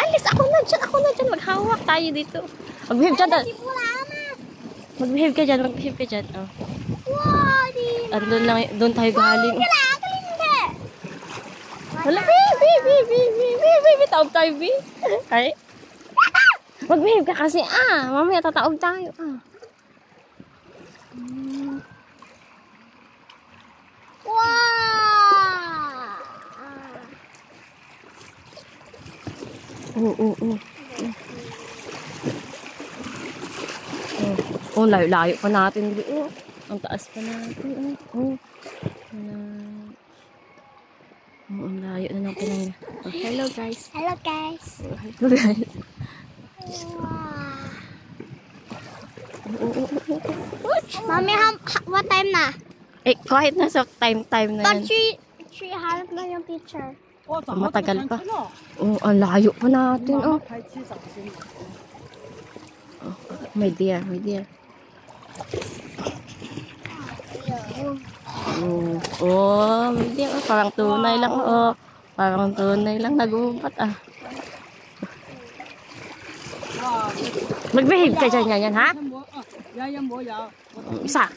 Alis, ako na dyan. Maghawak tayo dito. Mag-behave dyan. Mag-behave ka dyan, oh. Wow, di. Doon tayo galing. Wala, baby. Taob tayo, baby. Ay. Mag-behave ka kasi, mamaya tataob tayo, Wow. Oh, layo-layo pa natin. Ang taas pa natin. Ang layo na ng pinang. Hello, guys. Hello, guys. Hello, guys. Mommy, what time na? Kahit nasa time na yan. 300 na yung picture. Matagal pa. Ang layo pa natin. My dear. My dear. Parang tunay lang. Parang tunay lang. Nag-uumpat, Mag-behave ka dyan yan, ha? Isa.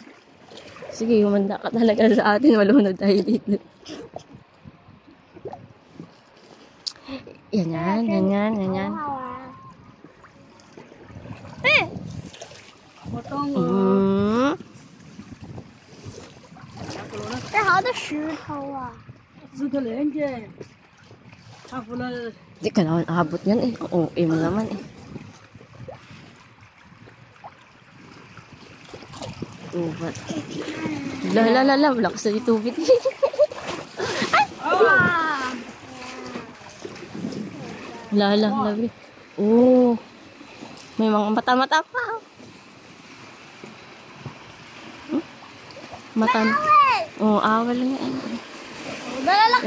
Sige, humanda ka talaga sa atin. Malunod tayo dito. Yan. 这好多石头啊！ Hindi ka naman abot yan, mo naman, Tubat. Lala, lakas na yung tubig. Lala. May mga mata-mata pa. Mata. Awal lang yan. Lala.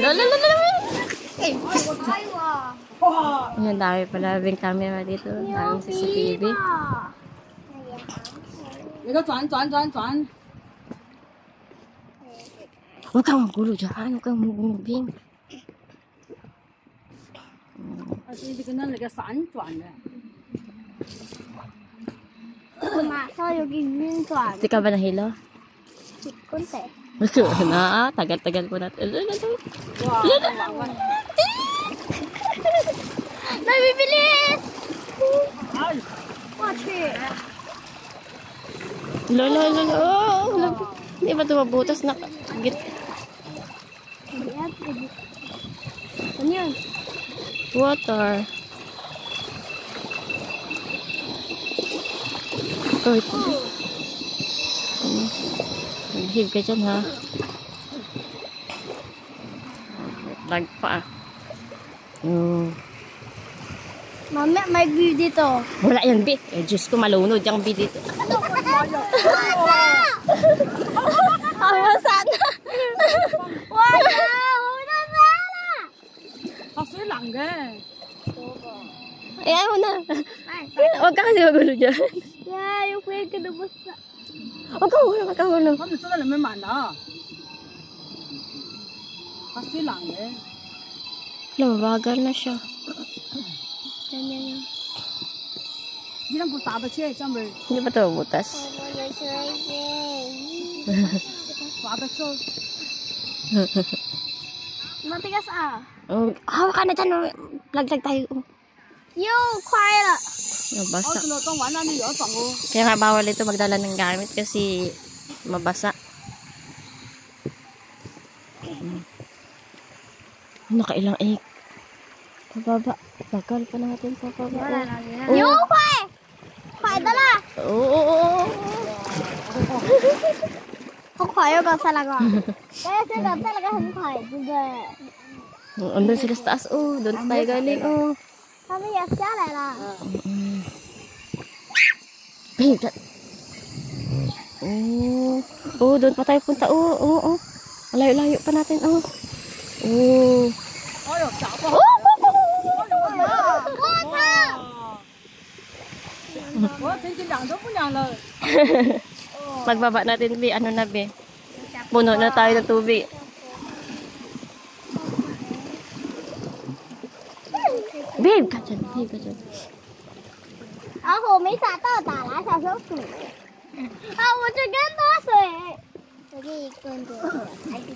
Ang dami pala yung camera dito. Ang CCTV. Huwag kang magulo dyan. Huwag kang mumubing. Hindi ka ba nahilo? Kunti. Tagal-tagal po natin. Nabibilis! Lolo. Hindi ba tumabutas na git? Ano yun? Water. Mag-behave ka dyan, ha? Lag pa. Mami, may view dito. Wala yan, B. Diyos ko, malunod yung B dito. Sana. Wala! Ayaw mo na. Huwag ka kasi magulo dyan. Yung kuya ka na basta. Huwag ka magulo. Mabagal na siya. Ganyan. Hindi ba ito butas? Matigas Hawak ka na dyan. Laglag tayo. Quiet. Mabasa. Kaya nga bawal ito magdala ng gamit kasi mabasa. Nakailang Pababa. Tagal pa natin pababa. Quiet dala. Oo. 好快又搞salaga. Kaya sila talaga很快, diba? Andun sila sa taas. Doon tayo galing. Kami siya la. Babe, doon pa tayo punta. Layo-layo pa natin. Pagbaba natin, B, ano na, B? Puno na tayo ng tubig. Babe, ka dyan. Babe, ka dyan. 老虎没打到，打了小松鼠。啊，我这更多水，我这里更多，还多。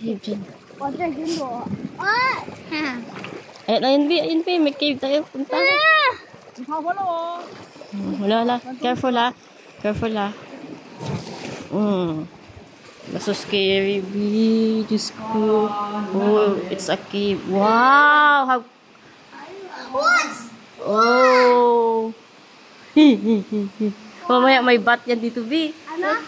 Babe, dyan. 我这更多。哎，哈哈。 Ayun na yun, B. Ayun, B. May cave tayo. Punta. Wala. Careful, ha. Careful, ha. That's so scary, B. Diyos ko. Oh, it's a cave. Wow! How... What? Oh! Mamaya may bat yan dito, B. Ano?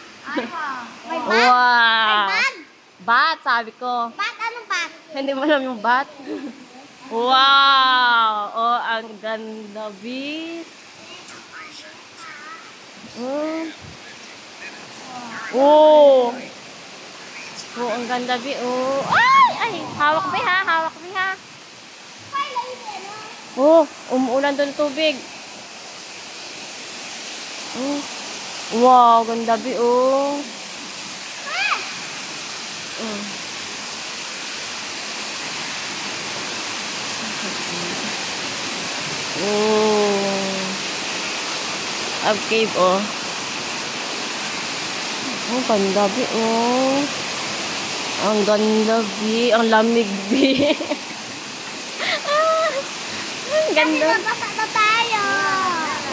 Wow! Bat? Bat, sabi ko. Bat? Anong bat? Hindi mo alam yung bat? Wow! Oh, ang ganda, B. Oh! Oh, ang ganda, B. Oh! Ay! Hawak, B, ha? Hawak, B, ha? Oh, umuulan doon tubig. Oh. Wow, ganda, B, oh. Oh. Ab cave, oh. Oh, ganda, B, oh. Ang ganda, B. Ang lamig, B. Ang ganda. Basa na tayo.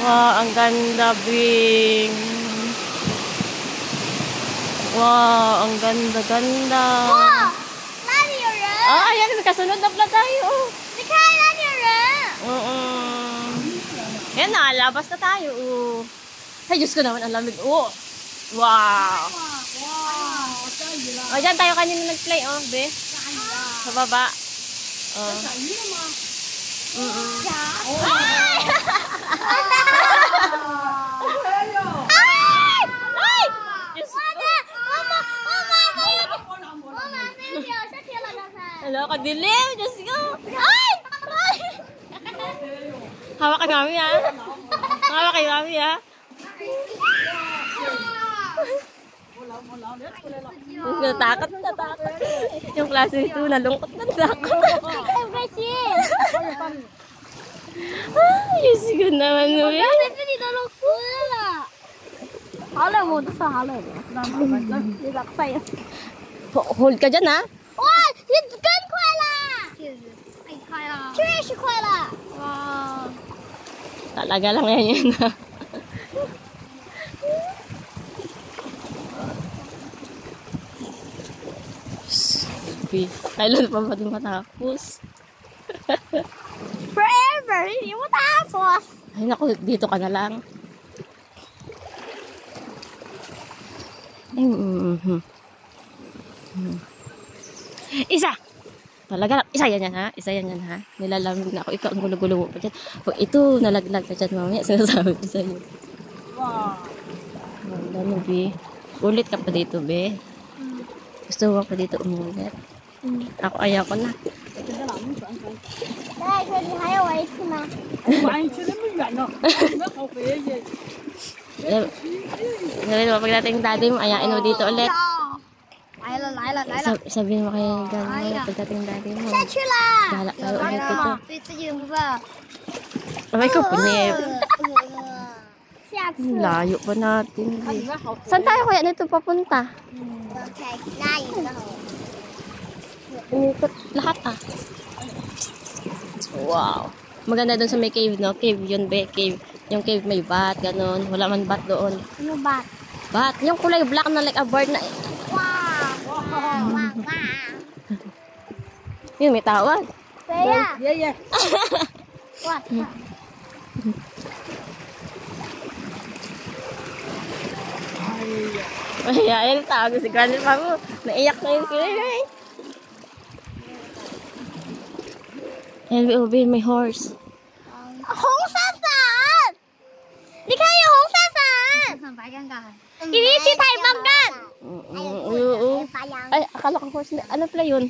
Wow, ang ganda, B. Wow, ang ganda. Wow! 哪里有人？ Ah, ayan, kasunod na pala tayo. 你看哪里有人？ Yan na, labas na tayo. Ay, Diyos ko naman, ang lamig. Oh. Wow. O, dyan tayo kanina nag-play, oh, be. Sa baba. Oh. Ay! Diyos ko. Hello, kadilim. Diyos ko. Ay! Ay! Hawak kay mami, ha? Hawak kay mami, ha? Natakot. Yung klase nito, nalungkot na takot. Ay, Diyos ko naman, uwi. 这里都漏湿了。好冷，我都说好冷了。你咋快呀？ Hold ka dyan, ha? 哇，你更快啦！确实，太快了。确实快了。哇。 Talaga lang yan, ha? Kailan pa ba ito matapos? Forever, hindi mo tapos. Ay, naku, dito ka na lang. Isa! Talaga, isa yan ha? Isa yan ha? Nilalamig na ako. Ikaw ang gulo-gulo mo pa dyan. Pag ito, nalaglag ka dyan mamaya. Sinasabi ko sa'yo. Wow! Wala na, Be. Ulit ka pa dito, Be. Gusto mo pa dito umulit. Ako ayaw ko na. 再说你还要我一次吗？ Sabi mo, pag dating daddy mo, ayain mo dito ulit. 来了来了来了， Sabihin mo kay daddy mo, pag dating daddy mo. 下去啦！ Gala tayo ulit dito. 对自己不知道。 Abay ko, punip. 下次。 Layo pa natin. Eh. Saan tayo kaya nito papunta? Okay, na yun na. Umikot lahat ah. Wow. Maganda doon sa may cave, no? Cave yun, be. Cave. Yung cave may bat, ganun. Wala man bat doon. Ano ba? Bat. Yung kulay black na like a bird na. Wow! Wow! Wow! Yun, may tawag. Kaya? Yeah. What? Ay, ayun, tawag si grandpa mo. Naiyak na yun sila. And we obey my horse. 红伞伞！你看有红伞伞！白干干。一起去台湾干。 Ay, akala ko horse. Ano pala yun?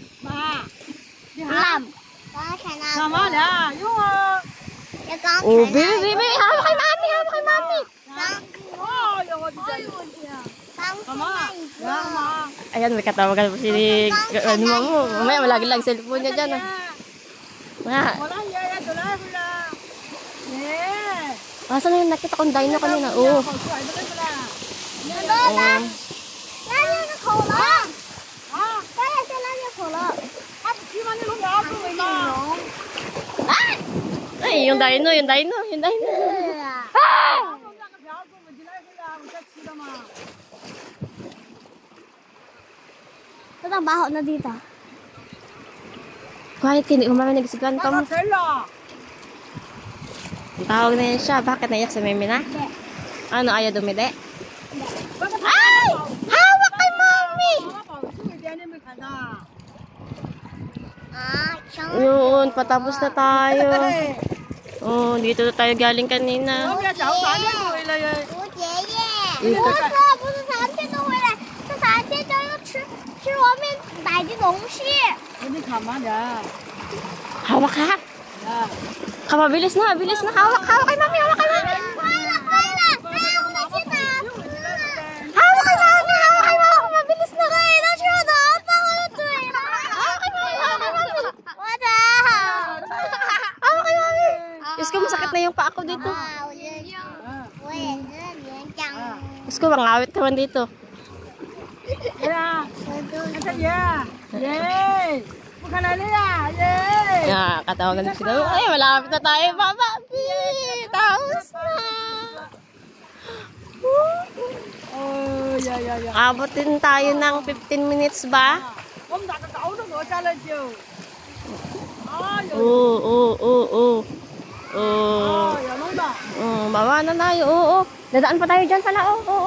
Lam. Sama na. Yung Oh, baby. Hawak kay mami. Hawak kay mami. Ayan, may katawagan po si ano mo. Mamaya malagi lang cellphone niya dyan. Ah, 我让爷爷走来回来。耶， asan na yung nakita kong dino kanina? Oo. 好出来的那个啦。Oo. 那个恐龙，啊，刚才是那个恐龙，他去把那龙苗子喂嘛。 Ay, yung dino, yung dino, yung dino. 是啊，把那个苗子喂进来回来，我才吃的嘛。这张蛮好的地方。 Quiet, hindi ko marinig si 那 Gantom. 个谁了？ Tawag na yan siya. Bakit naiyak si Mimi na? Ano, ayaw dumide? 那个 Ay! Hawak kay Mami! 妈妈保住一点，你没看到？ 啊，成 Yun, patapos na tayo. 对， Oh, dito na tayo galing 我 kanina. 们找3天就回来呀。吴爷爷，嗯不是3天都回来，这3天就要吃我们买的东西。你看嘛的。 Hawak ha? 啊。 Mabilis na, mabilis na. Hawak, hawak kay Mami, hawak kay Mami. 快了，快了！哎，我们去哪？ Hawak kay Mami, hawak kay Mami. Mabilis na. 对，他去我头发，我的腿了。 Hawak kay Mami, hawak kay Mami. 我的好。 Hawak kay Mami. Diyos ko, masakit na yung paa ko dito. 我也是连长。 Diyos ko, mangawit ka man dito. 对呀，看这耶耶，不看来了呀耶。 Yeah, katawagan na siya. Ay, malapit na tayo, Mama. Tapos na. 哦呀呀呀！ Abutin tayo ng 15 minutes ba? 我们那个高都落下来就，哎呦， Oo. 哎呀，弄的。 Bawa na tayo. Oo. Dadaan pa tayo dyan pala. Oo.